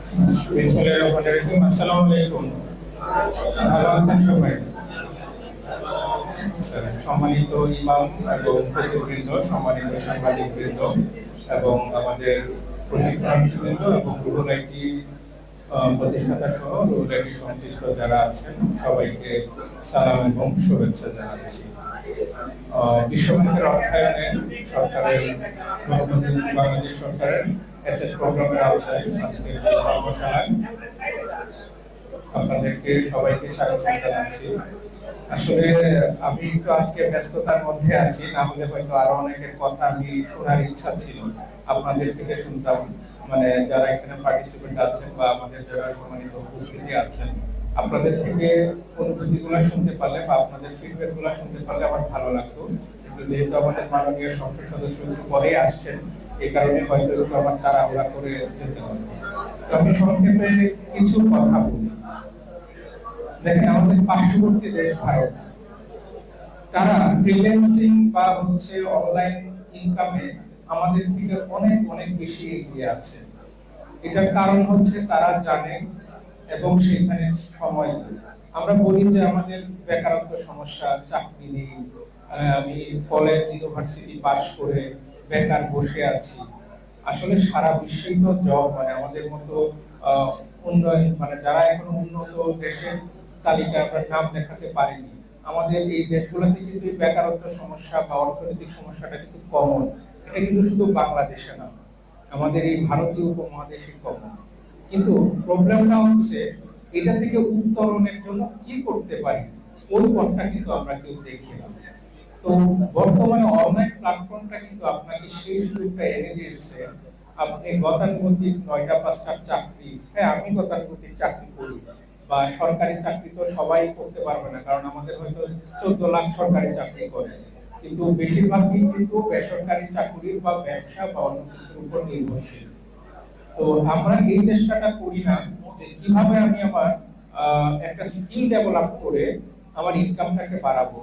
বিসমিল্লাহিররহমানিররহিম। আসসালামু আলাইকুম। ভালো আছেন সবাই? আচ্ছা, সম্মানিত ইমাম এবং খতিববৃন্দ, সম্মানিত সাংবাদিকবৃন্দ এবং আমাদের প্রশিক্ষণার্থীবৃন্দ এবং রুহুল আইটি প্রতিষ্ঠাতা সহ রুহুল আইটি সংশ্লিষ্ট যারা আছেন সবাইকে সালাম এবং শুভেচ্ছা জানাচ্ছি। বিশ্বব্যাংকের অর্থায়নে সরকারের বাংলাদেশ সরকারের অ্যাসেট প্রোগ্রামের আওতায় আজকে যে কর্মশালায় আপনাদেরকে সবাইকে স্বাগত জানাচ্ছি। আসলে আমি তো আজকে ব্যস্ততার মধ্যে আছি, না হলে হয়তো আরো অনেকের কথা আমি শোনার ইচ্ছা ছিল, আপনাদের থেকে শুনতাম। মানে যারা এখানে পার্টিসিপেন্ট আছেন বা আমাদের যারা সম্মানিত উপস্থিতি আছেন, আপনাদের থেকে অনুভূতিগুলো শুনতে পারলে বা আপনাদের ফিডব্যাক গুলো শুনতে পারলে আমার ভালো লাগতো। কিন্তু যেহেতু আমাদের মাননীয় সংসদ সদস্য পরে আসছেন, এই কারণে হয়তো একটু আমার তাড়াহুড়া করে যেতে হবে। তো আমি সংক্ষেপে কিছু কথা বলি। দেখেন, আমাদের পার্শ্ববর্তী দেশ ভারত, তারা ফ্রিল্যান্সিং বা অনলাইন ইনকামে আমাদের থেকে অনেক অনেক বেশি এগিয়ে আছে। এটার কারণ তারা জানে এবং সেখানে সময় দেয়। আমরা বলি যে আমাদের বেকারত্ব সমস্যা, চাকরি নেই, আমি কলেজ ইউনিভার্সিটি পাশ করে বেকার বসে আছি। আসলে সারা বিশ্বেই তো জব, মানে আমাদের মতো উন্নয়ন, মানে যারা এখন উন্নত দেশের তালিকায় আমরা নাম দেখাতে পারিনি, আমাদের এই দেশগুলোতে কিন্তু বেকারত্ব সমস্যা বা অর্থনৈতিক সমস্যাটা কিন্তু কমন। এটা কিন্তু শুধু বাংলাদেশে না, আমাদের এই ভারতীয় উপমহাদেশে কমন। কিন্তু প্রবলেমটা এটা থেকে উত্তরণের জন্য কি করতে পারি, ওই পথটা কিন্তু আমরা কেউ দেখি না। তো বর্তমানে অনলাইন প্ল্যাটফর্মটা কিন্তু আপনাকে সেই সুযোগটা এনে দিয়েছে। আপনি গতানুগতিক ৯টা ৫টার চাকরি, হ্যাঁ আমি গতানুগতিক চাকরি করি, বা সরকারি চাকরি তো সবাই করতে পারবে না, কারণ আমাদের হয়তো ১৪ লাখ সরকারি চাকরি করে, কিন্তু বেশিরভাগই কিন্তু বেসরকারি চাকরি বা ব্যবসা বা অন্য কিছুর উপর নির্ভরশীল। তো আমরা এই চেষ্টাটা করি না যে কিভাবে আমি আমার একটা স্কিল ডেভেলপ করে আমার ইনকামটাকে বাড়াবো।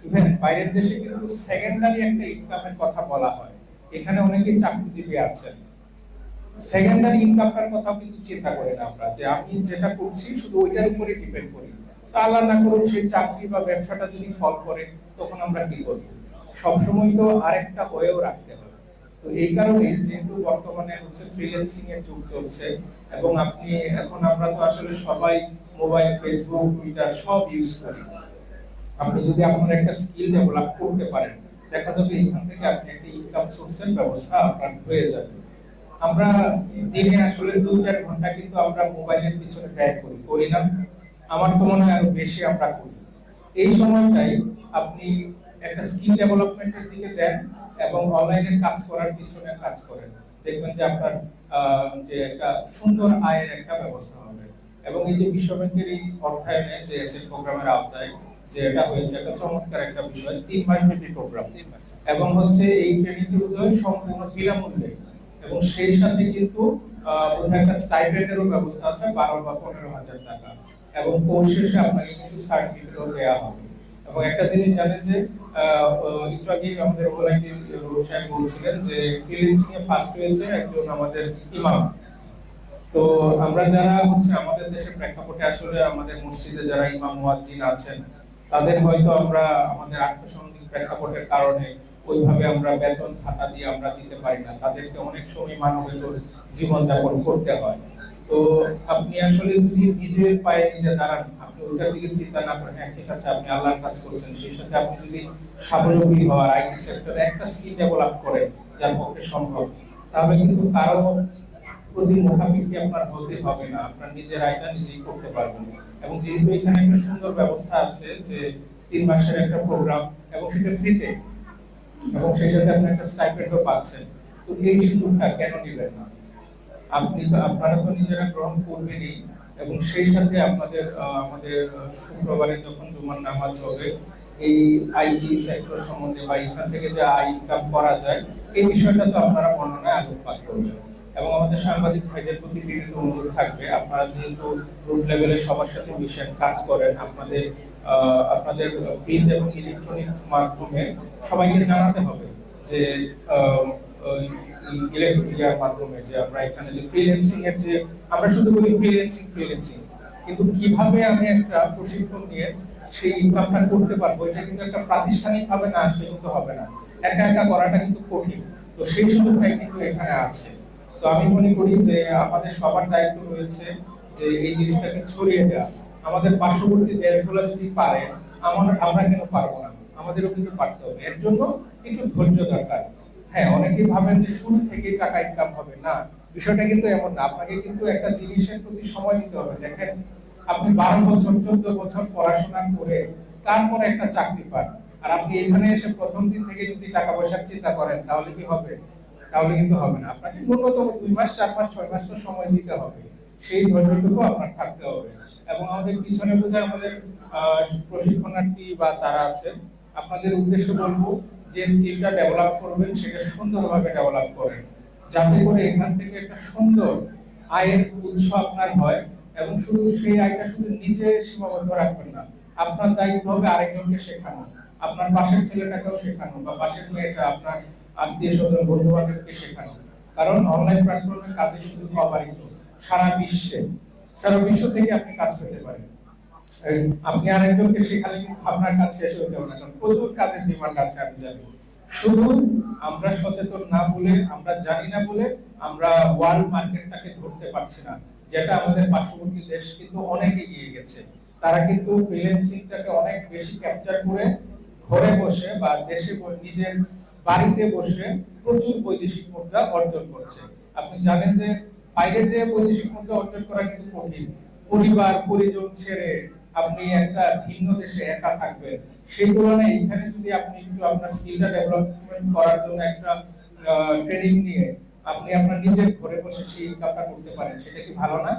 ইভেন বাইরের দেশে কিন্তু সেকেন্ডারি একটা ইনকামের কথা বলা হয়, এখানে অনেকেই চাকরিজীবী আছেন, সেকেন্ডারি ইনকামটার কথা কিন্তু চিন্তা করি না আমরা, যে আমি যেটা করছি শুধু ওইটার উপরে ডিপেন্ড করি। তো আল্লাহ না করুন সেই চাকরি বা ব্যবসাটা যদি ফল করে, তখন আমরা কি করব? সবসময় তো আরেকটা হয়েও রাখতে হবে। তো এই কারণে যেহেতু বর্তমানে ফ্রিল্যান্সিং এর যুগ চলছে, এবং আপনি এখন আমরা তো আসলে সবাই মোবাইল, ফেসবুক, টুইটার সব ইউজ করি। আপনি যদি আপনার একটা স্কিল ডেভেলপ করতে পারেন, দেখা যাবে এখান থেকে আপনি একটা ইনকাম সোর্সের ব্যবস্থা আপনার হয়ে যাবে। আমরা দিনে আসলে ২-৪ ঘন্টা কিন্তু আমরা মোবাইলের পিছনে ব্যয় করি, করি না? আমার তো মনে হয় আরো বেশি আমরা করি। এই সময়টাই আপনি একটা স্কিল ডেভেলপমেন্টের দিকে দেন এবং অনলাইনে কাজ করার পিছনে কাজ করেন, দেখবেন যে আপনার যে একটা সুন্দর আয়ের একটা ব্যবস্থা হবে। এবং এই যে বিশ্বব্যাংকের এই অর্থায়নে যে এসএল প্রোগ্রামের আওতায় যে এটা হয়েছে, একটা চমৎকার একটা বিষয়, ৩ মাস ব্যাপী প্রোগ্রাম, এবং এই ট্রেনিং গুলো সম্পূর্ণ বিনামূল্যে, এবং সেই সাথে কিন্তু বোধহয় একটা স্টাইপেন্ডেরও ব্যবস্থা আছে ১২ বা ১৫,০০০ টাকা, এবং কোর্স শেষে আপনাকে কিন্তু সার্টিফিকেটও দেওয়া হবে। এবং একটা জিনিস জানেন যে একটু আগে আমাদের ওলাইটি সাহেব বলছিলেন যে ফ্রিল্যান্সিং এ ফার্স্ট হয়েছে একজন আমাদের ইমাম। তো আমরা যারা আমাদের দেশের প্রেক্ষাপটে আসলে আমাদের মসজিদে যারা ইমাম মুয়াজ্জিন আছেন, তাদের হয়তো আমরা আমাদের আর্থসামাজিক প্রেক্ষাপটের কারণে ওইভাবে আমরা বেতন ভাতা দিয়ে আমরা দিতে পারি না, তাদেরকে অনেক সময় মানবেতর জীবনযাপন করতে হয়। তো আপনি আসলে যদি নিজের পায়ে নিজে দাঁড়ান, আপনি ওইটার দিকে চিন্তা না করেন, হ্যাঁ ঠিক আছে আপনি আল্লাহর কাজ করছেন, সেই সাথে আপনি যদি স্বাবলম্বী হওয়ার আইটি সেক্টরে একটা স্কিল ডেভেলপ করেন যার পক্ষে সম্ভব, তাহলে কিন্তু কারো প্রতি মুখাপেক্ষি আপনার হতে হবে না, আপনার নিজের আয়টা নিজেই করতে পারবেন। এবং যেহেতু এখানে একটা সুন্দর ব্যবস্থা আছে যে ৩ মাসের একটা প্রোগ্রাম, এবং সেটা ফ্রিতে, এবং সেই সাথে আপনি একটা স্টাইপেন্ডও পাচ্ছেন, তো এই সুযোগটা কেন নেবেন না? আপনারা তো নিজেরা গ্রহণ করবেনই, এবং সেই সাথে আপনাদের আমাদের শুক্রবারে যখন জুমার নামাজ হবে, এই আইটি সেক্টর সম্বন্ধে বা এখান থেকে যে আয় ইনকাম করা যায়, এই বিষয়টা তো আপনারা বর্ণনায় আলোকপাত করবেন। এবং আমাদের সাংবাদিক ভাইদের প্রতি বিনীত অনুরোধ থাকবে, আপনারা যেহেতু রুট লেভেলে সবার সাথে মিশন কাজ করেন, আপনাদের আপনাদের প্রিন্ট এবং ইলেকট্রনিক মাধ্যমে সবাইকে জানাতে হবে যে ইলেকট্রনিকের মাধ্যমে যে আমরা এখানে যে ফ্রিল্যান্সিং এর যে আমরা শুধু বলি ফ্রিল্যান্সিং, কিন্তু কিভাবে আমি একটা প্রশিক্ষণ নিয়ে সেই ইনকামটা করতে পারবো, এটা কিন্তু একটা প্রাতিষ্ঠানিক ভাবে না আসলে কিন্তু হবে না। একা একা করাটা কিন্তু কঠিন। তো সেই সুযোগটাই কিন্তু এখানে আছে। তো আমি মনে করি যে আমাদের সবার দায়িত্ব রয়েছে যে এই জিনিসটাকে ছড়িয়ে দেওয়া। আমাদের পার্শ্ববর্তী দেশগুলো যদি পারে, আমরা কেন পারবো না? আমাদেরও কিন্তু পারতে হবে। এর জন্য একটু ধৈর্য দরকার। হ্যাঁ, অনেকেই ভাবেন যে শুরু থেকে টাকা ইনকাম হবে না, বিষয়টা কিন্তু এমন না। আপনাকে কিন্তু একটা জিনিসের প্রতি সময় দিতে হবে। দেখেন, আপনি 12 বছর 14 বছর পড়াশোনা করে তারপরে একটা চাকরি পান, আর আপনি এখানে এসে প্রথম দিন থেকে যদি টাকা পয়সার চিন্তা করেন, তাহলে কি হবে? তাহলে কিন্তু হবে না। আপনাকে ন্যূনতম 2 মাস 4 মাস 6 মাস তো সময় দিতে হবে। সেই ধৈর্যটুকু আপনার থাকতে হবে। এবং আমাদের পিছনে বোধহয় আমাদের প্রশিক্ষণার্থী বা তারা আছে, আপনাদের উদ্দেশ্যে বলবো যে স্কিলটা ডেভেলপ করবেন সেটা সুন্দরভাবে ডেভেলপ করেন, যাতে করে এখান থেকে একটা সুন্দর আয়ের উৎস আপনার হয়। এবং শুধু সেই আয়টা শুধু নিজে সীমাবদ্ধ রাখবেন না, আপনার দায়িত্ব হবে আরেকজনকে শেখানো, আপনার পাশের ছেলেটাকেও শেখানো, বা পাশের মেয়েটা, আপনার আত্মীয় স্বজন বন্ধু বান্ধবকে শেখানো। কারণ অনলাইন প্ল্যাটফর্মে কাজের সুযোগ অবারিত। সারা বিশ্ব থেকে আপনি কাজ পেতে পারেন। আপনি আরেকজনকে শেখালে কিন্তু আপনার কাজ শেষ হয়ে যাবে না, কারণ প্রচুর কাজের ডিমান্ড আছে, আমি জানি। শুধু আমরা সচেতন না বলে, আমরা জানি না বলে আমরা ওয়ার্ল্ড মার্কেটটাকে ধরতে পারছি না, যেটা আমাদের পার্শ্ববর্তী দেশ কিন্তু অনেক এগিয়ে গেছে। তারা কিন্তু ফ্রিল্যান্সিংটাকে অনেক বেশি ক্যাপচার করে ঘরে বসে বা দেশে নিজের বাড়িতে বসে প্রচুর বৈদেশিক মুদ্রা অর্জন করছে। আপনি জানেন যে বাইরে যে বৈদেশিক মুদ্রা অর্জন করা কিন্তু কঠিন। পরিবার পরিজন ছেড়ে আপনি একটা ভিন্ন দেশে একা থাকবেন, সেই তুলনায় এখানে যদি আপনি একটু আপনার স্কিলটা ডেভেলপমেন্ট করার জন্য একটা ট্রেনিং নিয়ে আপনি আপনার নিজের ঘরে বসে সেই ইনকামটা করতে পারেন, সেটা কি ভালো না?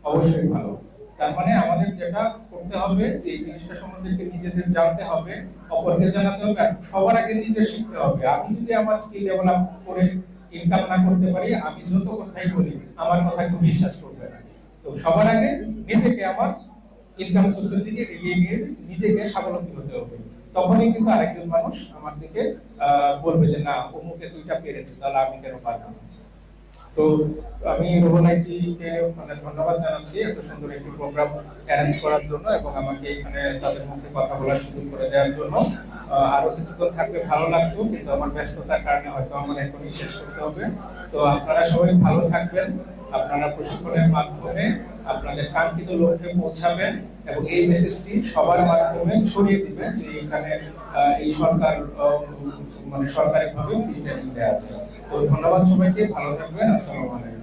অবশ্যই ভালো। তার মানে আমাদের যেটা করতে হবে যে এই জিনিসটা সম্বন্ধে নিজেদের জানতে হবে, অপরকে জানাতে হবে, আর সবার আগে নিজে শিখতে হবে। আমি যদি আমার স্কিল ডেভেলপ করে ইনকাম না করতে পারি, আমি যত কথাই বলি আমার কথা কেউ বিশ্বাস করবে না। তো সবার আগে নিজেকে আমার ইনকাম সোর্সের দিকে এগিয়ে নিয়ে নিজেকে স্বাবলম্বী হতে হবে। তখনই কিন্তু আরেকজন মানুষ আমার দিকে বলবে যে না, অমুকে দুইটা পেরেছে, তাহলে আমি কেন পারবো না। তো আমি রোহন আইটিকে মানে ধন্যবাদ জানাচ্ছি এত সুন্দর একটি প্রোগ্রাম অ্যারেঞ্জ করার জন্য, এবং আমাকে এখানে তাদের মধ্যে কথা বলার সুযোগ করে দেওয়ার জন্য। আরো কিছুক্ষণ থাকলে ভালো লাগতো, কিন্তু আমার ব্যস্ততার কারণে হয়তো আমার এখনই শেষ করতে হবে। তো আপনারা সবাই ভালো থাকবেন, আপনারা প্রশিক্ষণের মাধ্যমে আপনাদের কাঙ্ক্ষিত লক্ষ্যে পৌঁছাবেন, এবং এই মেসেজটি সবার মাধ্যমে ছড়িয়ে দিবেন যে এখানে এই সরকার মানে সরকারিভাবে ফ্রি ট্রেনিং দেওয়া আছে। তো ধন্যবাদ সবাইকে, ভালো থাকবেন। আসসালামু আলাইকুম।